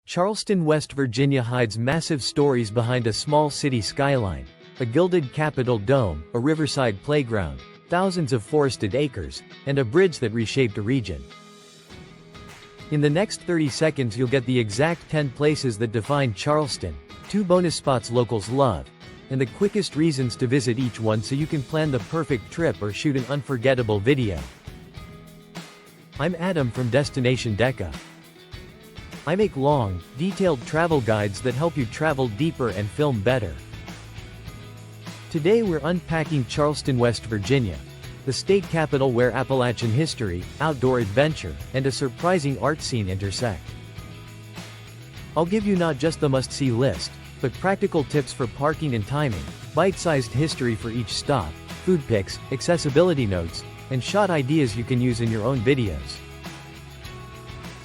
Charleston, West Virginia hides massive stories behind a small city skyline, a gilded Capitol dome, a riverside playground, thousands of forested acres, and a bridge that reshaped a region. In the next 30 seconds you'll get the exact 10 places that define Charleston, 2 bonus spots locals love, and the quickest reasons to visit each one so you can plan the perfect trip or shoot an unforgettable video. I'm Adam from Destination Deca. I make long, detailed travel guides that help you travel deeper and film better. Today we're unpacking Charleston, West Virginia, the state capital where Appalachian history, outdoor adventure, and a surprising art scene intersect. I'll give you not just the must-see list, but practical tips for parking and timing, bite-sized history for each stop, food pics, accessibility notes, and shot ideas you can use in your own videos.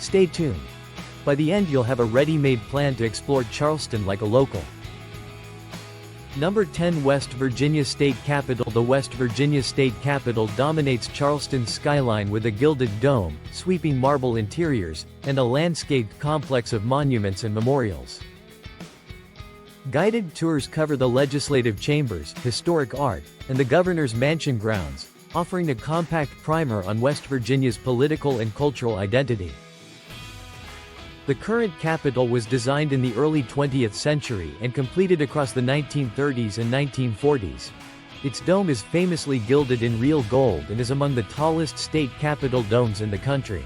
Stay tuned. By the end you'll have a ready-made plan to explore Charleston like a local. Number 10, West Virginia State Capitol. The West Virginia State Capitol dominates Charleston's skyline with a gilded dome, sweeping marble interiors, and a landscaped complex of monuments and memorials. Guided tours cover the legislative chambers, historic art, and the governor's mansion grounds, offering a compact primer on West Virginia's political and cultural identity. The current Capitol was designed in the early 20th century and completed across the 1930s and 1940s. Its dome is famously gilded in real gold and is among the tallest state Capitol domes in the country.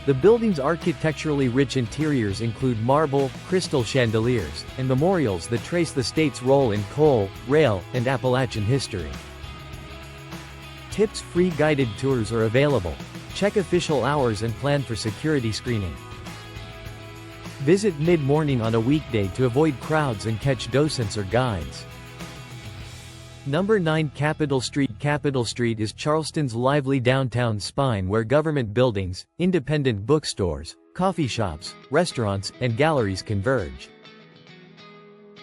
The building's architecturally rich interiors include marble, crystal chandeliers, and memorials that trace the state's role in coal, rail, and Appalachian history. Tips-free guided tours are available. Check official hours and plan for security screening. Visit mid-morning on a weekday to avoid crowds and catch docents or guides. Number 9, Capitol Street. Capitol Street is Charleston's lively downtown spine where government buildings, independent bookstores, coffee shops, restaurants, and galleries converge.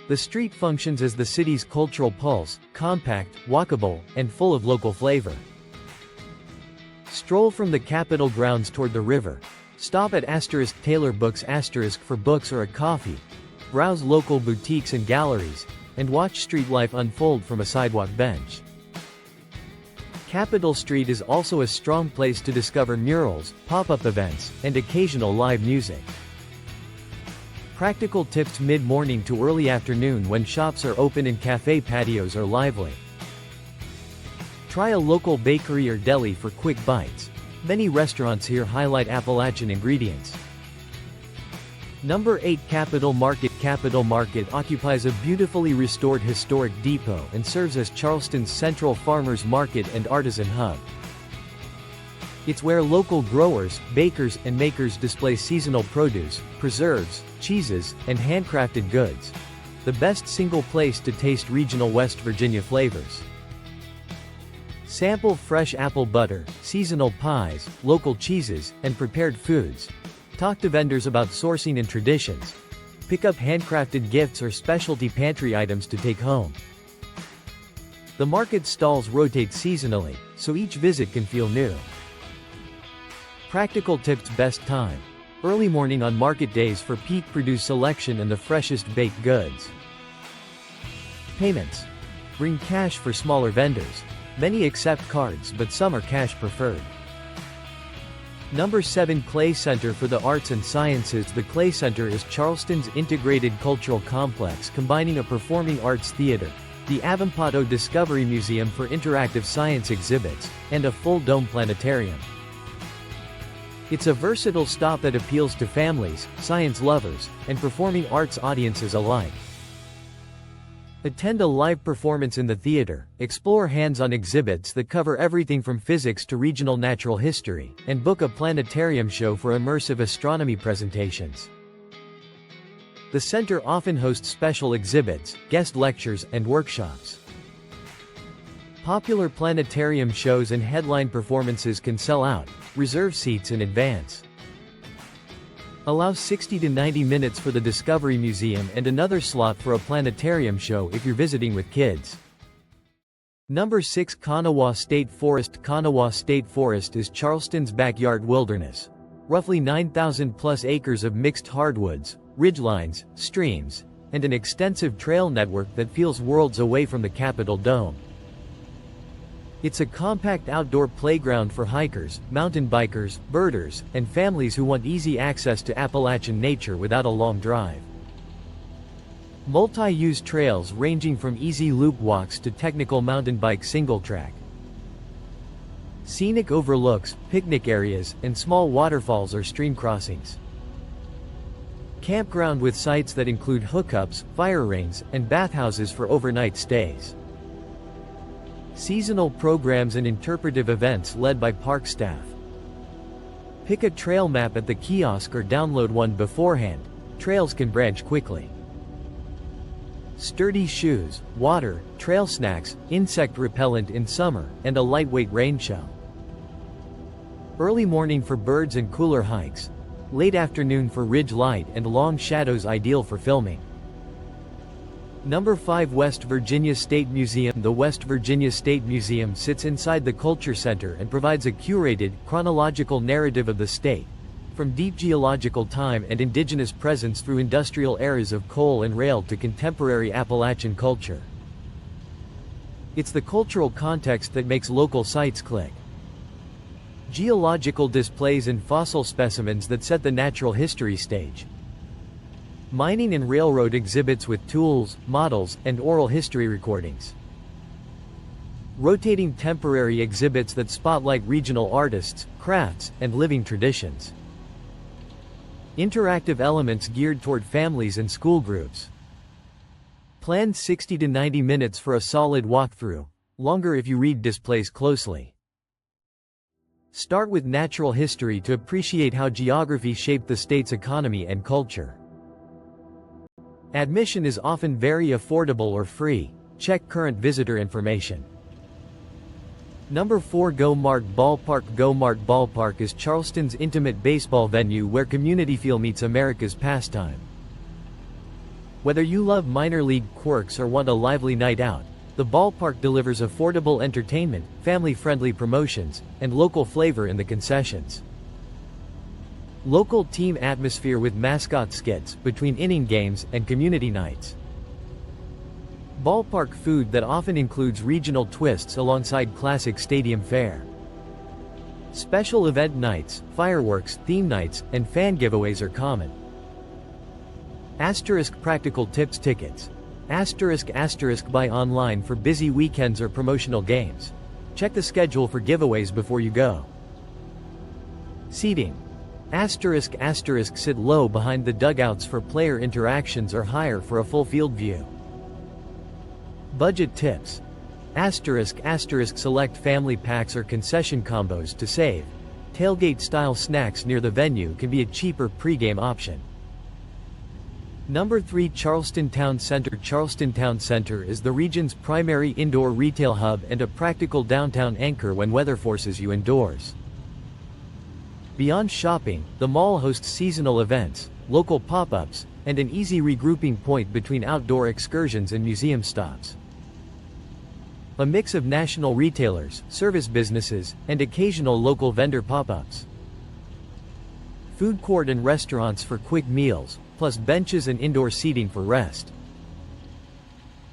The street functions as the city's cultural pulse, compact, walkable, and full of local flavor. Stroll from the Capitol grounds toward the river. Stop at Taylor Books for books or a coffee. Browse local boutiques and galleries, and watch street life unfold from a sidewalk bench. Capitol Street is also a strong place to discover murals, pop-up events, and occasional live music. Practical tips: mid-morning to early afternoon when shops are open and cafe patios are lively. Try a local bakery or deli for quick bites. Many restaurants here highlight Appalachian ingredients. Number 8, Capitol Market. Capitol Market occupies a beautifully restored historic depot and serves as Charleston's central farmers market and artisan hub. It's where local growers, bakers, and makers display seasonal produce, preserves, cheeses, and handcrafted goods. The best single place to taste regional West Virginia flavors. Sample fresh apple butter, seasonal pies, local cheeses, and prepared foods. Talk to vendors about sourcing and traditions. Pick up handcrafted gifts or specialty pantry items to take home. The market stalls rotate seasonally, so each visit can feel new. Practical tips: best time. Early morning on market days for peak produce selection and the freshest baked goods. Payments. Bring cash for smaller vendors. Many accept cards but some are cash preferred. Number 7, Clay Center. For the arts and sciences. The Clay Center is Charleston's integrated cultural complex combining a performing arts theater, the Avampato Discovery Museum for interactive science exhibits, and a full-dome planetarium. It's a versatile stop that appeals to families, science lovers, and performing arts audiences alike. Attend a live performance in the theater, explore hands-on exhibits that cover everything from physics to regional natural history, and book a planetarium show for immersive astronomy presentations. The center often hosts special exhibits, guest lectures, and workshops. Popular planetarium shows and headline performances can sell out. Reserve seats in advance. Allow 60 to 90 minutes for the Discovery Museum and another slot for a planetarium show if you're visiting with kids. Number 6, Kanawha State Forest. Kanawha State Forest is Charleston's backyard wilderness. roughly 9,000 plus acres of mixed hardwoods, ridgelines, streams, and an extensive trail network that feels worlds away from the Capitol Dome. It's a compact outdoor playground for hikers, mountain bikers, birders, and families who want easy access to Appalachian nature without a long drive. Multi-use trails ranging from easy loop walks to technical mountain bike single track. Scenic overlooks, picnic areas, and small waterfalls or stream crossings. Campground with sites that include hookups, fire rings, and bathhouses for overnight stays. Seasonal programs and interpretive events led by park staff. Pick a trail map at the kiosk or download one beforehand. Trails can branch quickly. Sturdy shoes, water, trail snacks, insect repellent in summer, and a lightweight rain shell. Early morning for birds and cooler hikes. Late afternoon for ridge light and long shadows ideal for filming. Number 5 West Virginia State Museum. The West Virginia State Museum sits inside the Culture Center and provides a curated, chronological narrative of the state, from deep geological time and indigenous presence through industrial eras of coal and rail to contemporary Appalachian culture. It's the cultural context that makes local sites click. Geological displays and fossil specimens that set the natural history stage. Mining and railroad exhibits with tools, models, and oral history recordings. Rotating temporary exhibits that spotlight regional artists, crafts, and living traditions. Interactive elements geared toward families and school groups. Planned 60 to 90 minutes for a solid walkthrough, longer if you read displays closely. Start with natural history to appreciate how geography shaped the state's economy and culture. Admission is often very affordable or free. Check current visitor information. Number 4 GoMart Ballpark. GoMart Ballpark is Charleston's intimate baseball venue where community feel meets America's pastime. Whether you love minor league quirks or want a lively night out, the ballpark delivers affordable entertainment, family-friendly promotions, and local flavor in the concessions. Local team atmosphere with mascot skits between inning games and community nights. Ballpark food that often includes regional twists alongside classic stadium fare. Special event nights, fireworks, theme nights, and fan giveaways are common. Practical tips tickets. Buy online for busy weekends or promotional games. Check the schedule for giveaways before you go. Seating. Sit low behind the dugouts for player interactions or higher for a full field view. Budget tips. Select family packs or concession combos to save. Tailgate-style snacks near the venue can be a cheaper pregame option. Number 3 Charleston Town Center. Charleston Town Center is the region's primary indoor retail hub and a practical downtown anchor when weather forces you indoors. Beyond shopping, the mall hosts seasonal events, local pop-ups, and an easy regrouping point between outdoor excursions and museum stops. A mix of national retailers, service businesses, and occasional local vendor pop-ups. Food court and restaurants for quick meals, plus benches and indoor seating for rest.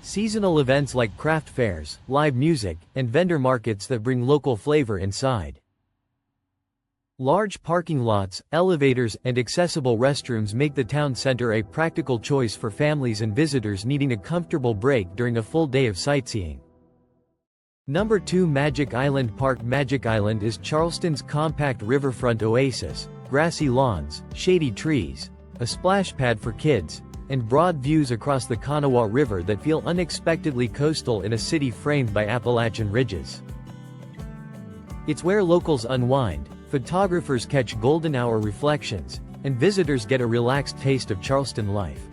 Seasonal events like craft fairs, live music, and vendor markets that bring local flavor inside. Large parking lots, elevators, and accessible restrooms make the town center a practical choice for families and visitors needing a comfortable break during a full day of sightseeing. Number 2 Magic Island Park. Magic Island is Charleston's compact riverfront oasis, grassy lawns, shady trees, a splash pad for kids, and broad views across the Kanawha River that feel unexpectedly coastal in a city framed by Appalachian ridges. It's where locals unwind, photographers catch golden hour reflections, and visitors get a relaxed taste of Charleston life.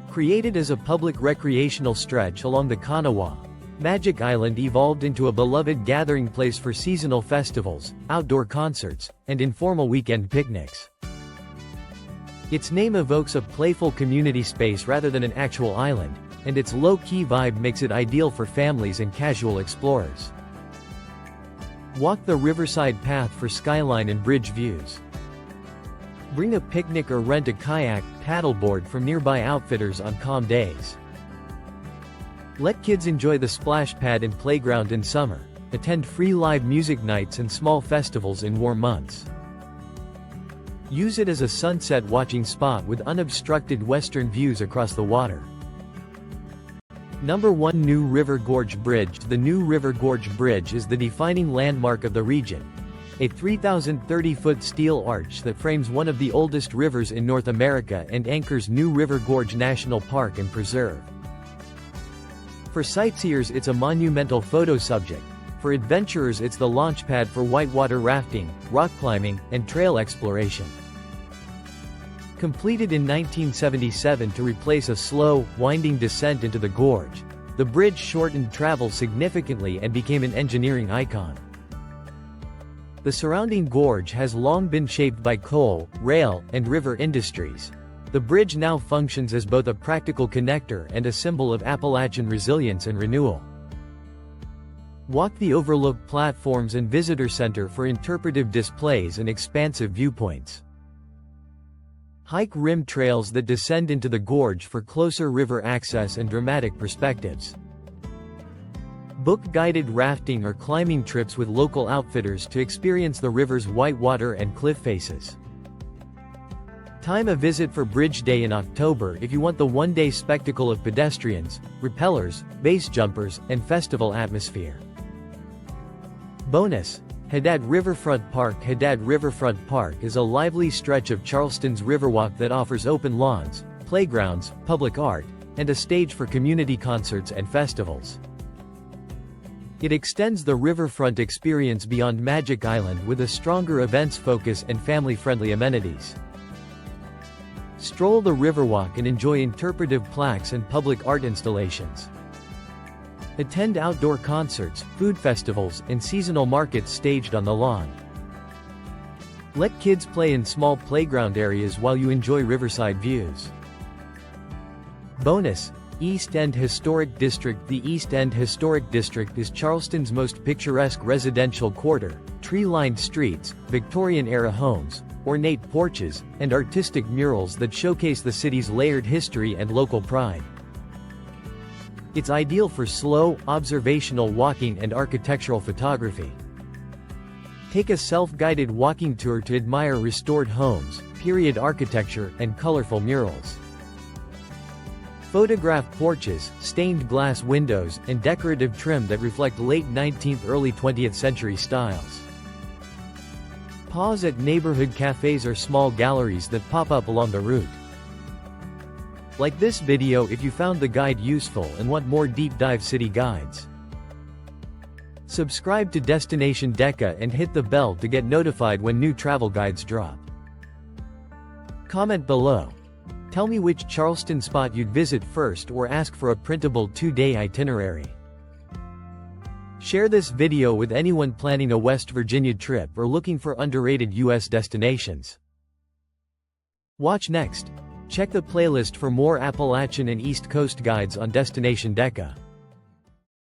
Created as a public recreational stretch along the Kanawha, Magic Island evolved into a beloved gathering place for seasonal festivals, outdoor concerts, and informal weekend picnics. Its name evokes a playful community space rather than an actual island, and its low-key vibe makes it ideal for families and casual explorers. Walk the riverside path for skyline and bridge views. Bring a picnic or rent a kayak, paddleboard from nearby outfitters on calm days. Let kids enjoy the splash pad and playground in summer. Attend free live music nights and small festivals in warm months. Use it as a sunset watching spot with unobstructed western views across the water. Number 1. New River Gorge Bridge. The new River Gorge Bridge is the defining landmark of the region. A 3,030-foot steel arch that frames one of the oldest rivers in North America and anchors New River Gorge National Park and Preserve. For sightseers, it's a monumental photo subject. For adventurers, it's the launchpad for whitewater rafting, rock climbing, and trail exploration. Completed in 1977 to replace a slow, winding descent into the gorge, the bridge shortened travel significantly and became an engineering icon. The surrounding gorge has long been shaped by coal, rail, and river industries. The bridge now functions as both a practical connector and a symbol of Appalachian resilience and renewal. Walk the overlook platforms and visitor center for interpretive displays and expansive viewpoints. Hike rim trails that descend into the gorge for closer river access and dramatic perspectives. Book guided rafting or climbing trips with local outfitters to experience the river's whitewater and cliff faces. Time a visit for Bridge Day in October if you want the one-day spectacle of pedestrians, rappellers, base jumpers, and festival atmosphere. Bonus: Haddad Riverfront Park. Haddad Riverfront Park is a lively stretch of Charleston's Riverwalk that offers open lawns, playgrounds, public art, and a stage for community concerts and festivals. It extends the riverfront experience beyond Magic Island with a stronger events focus and family-friendly amenities. Stroll the Riverwalk and enjoy interpretive plaques and public art installations. Attend outdoor concerts, food festivals, and seasonal markets staged on the lawn. Let kids play in small playground areas while you enjoy riverside views. Bonus: East End Historic District. The East End Historic District is Charleston's most picturesque residential quarter. Tree-lined streets, Victorian-era homes, ornate porches, and artistic murals that showcase the city's layered history and local pride. It's ideal for slow, observational walking and architectural photography. Take a self-guided walking tour to admire restored homes, period architecture, and colorful murals. Photograph porches, stained glass windows, and decorative trim that reflect late 19th early 20th century styles. Pause at neighborhood cafes or small galleries that pop up along the route. Like this video if you found the guide useful and want more deep dive city guides. Subscribe to Destination Deca and hit the bell to get notified when new travel guides drop. Comment below. Tell me which Charleston spot you'd visit first or ask for a printable 2-day itinerary. Share this video with anyone planning a West Virginia trip or looking for underrated U.S. destinations. Watch next. Check the playlist for more Appalachian and East Coast guides on Destination Deca.